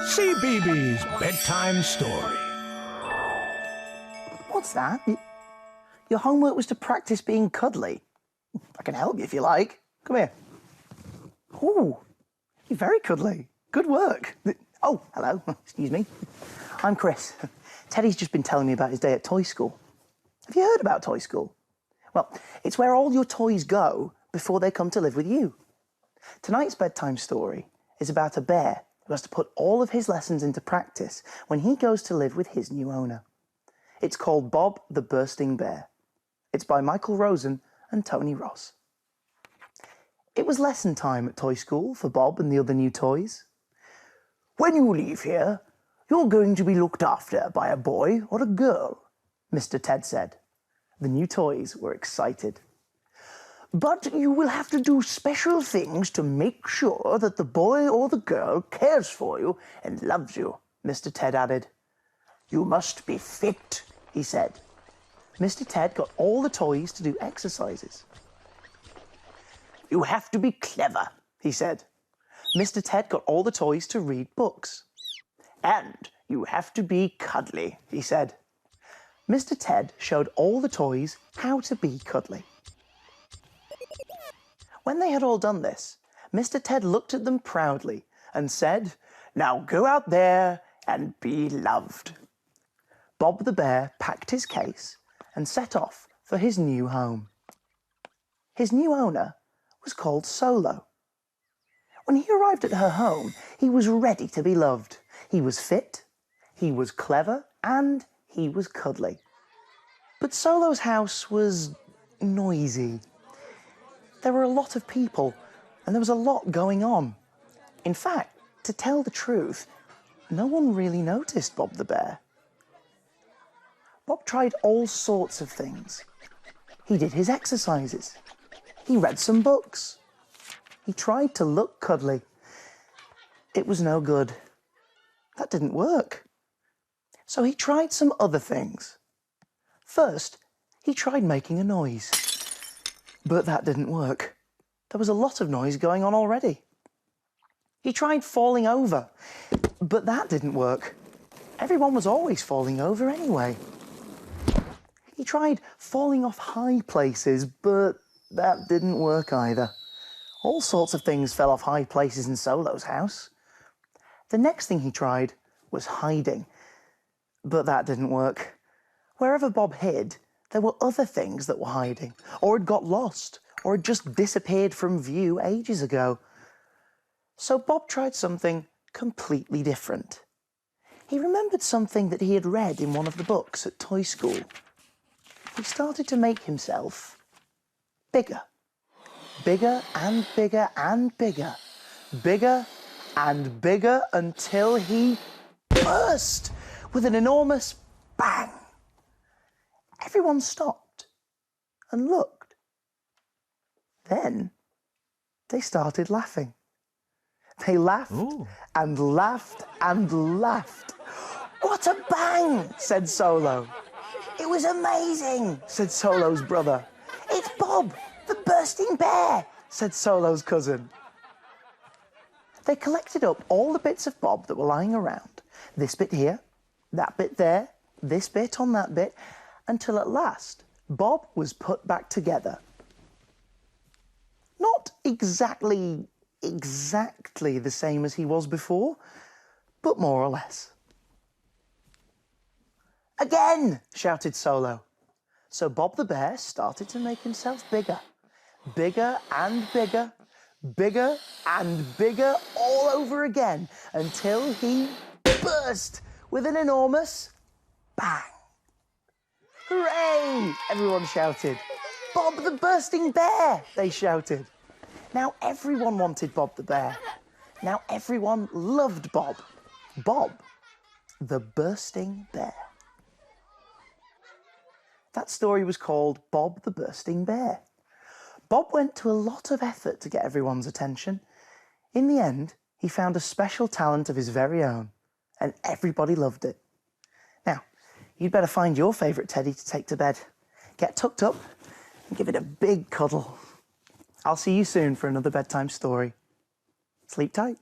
Cbeebies Bedtime Story. What's that? Your homework was to practice being cuddly. I can help you if you like. Come here. Oh, you're very cuddly. Good work. Oh, hello. Excuse me. I'm Chris. Teddy's just been telling me about his day at toy school. Have you heard about toy school? Well, it's where all your toys go before they come to live with you. Tonight's bedtime story is about a bear who has to put all of his lessons into practice when he goes to live with his new owner. It's called Bob the Bursting Bear. It's by Michael Rosen and Tony Ross. It was lesson time at toy school for Bob and the other new toys. "When you leave here, you're going to be looked after by a boy or a girl," Mr. Ted said. The new toys were excited. "But you will have to do special things to make sure that the boy or the girl cares for you and loves you," Mr. Ted added. "You must be fit," he said. Mr. Ted got all the toys to do exercises. "You have to be clever," he said. Mr. Ted got all the toys to read books. "And you have to be cuddly," he said. Mr. Ted showed all the toys how to be cuddly. When they had all done this, Mr. Ted looked at them proudly and said, "Now go out there and be loved." Bob the bear packed his case and set off for his new home. His new owner was called Solo. When he arrived at her home, he was ready to be loved. He was fit, he was clever, and he was cuddly. But Solo's house was noisy. There were a lot of people, and there was a lot going on. In fact, to tell the truth, no one really noticed Bob the bear. Bob tried all sorts of things. He did his exercises. He read some books. He tried to look cuddly. It was no good. That didn't work. So he tried some other things. First, he tried making a noise. But that didn't work. There was a lot of noise going on already. He tried falling over, but that didn't work. Everyone was always falling over anyway. He tried falling off high places, but that didn't work either. All sorts of things fell off high places in Solo's house. The next thing he tried was hiding, but that didn't work. Wherever Bob hid, there were other things that were hiding, or had got lost, or had just disappeared from view ages ago. So Bob tried something completely different. He remembered something that he had read in one of the books at toy school. He started to make himself bigger. Bigger and bigger and bigger. Bigger and bigger until he burst with an enormous bang. Everyone stopped and looked. Then they started laughing. They laughed and laughed and laughed. "What a bang!" said Solo. "It was amazing," said Solo's brother. "It's Bob, the bursting bear," said Solo's cousin. They collected up all the bits of Bob that were lying around. This bit here, that bit there, this bit on that bit, until at last Bob was put back together. Not exactly the same as he was before, but more or less. "Again!" shouted Solo. So Bob the bear started to make himself bigger. Bigger and bigger, bigger and bigger all over again until he burst with an enormous bang. "Hooray!" everyone shouted. "Bob the bursting bear!" they shouted. Now everyone wanted Bob the bear. Now everyone loved Bob. Bob the bursting bear. That story was called Bob the Bursting Bear. Bob went to a lot of effort to get everyone's attention. In the end, he found a special talent of his very own, and everybody loved it. Now, you'd better find your favourite teddy to take to bed. Get tucked up and give it a big cuddle. I'll see you soon for another bedtime story. Sleep tight.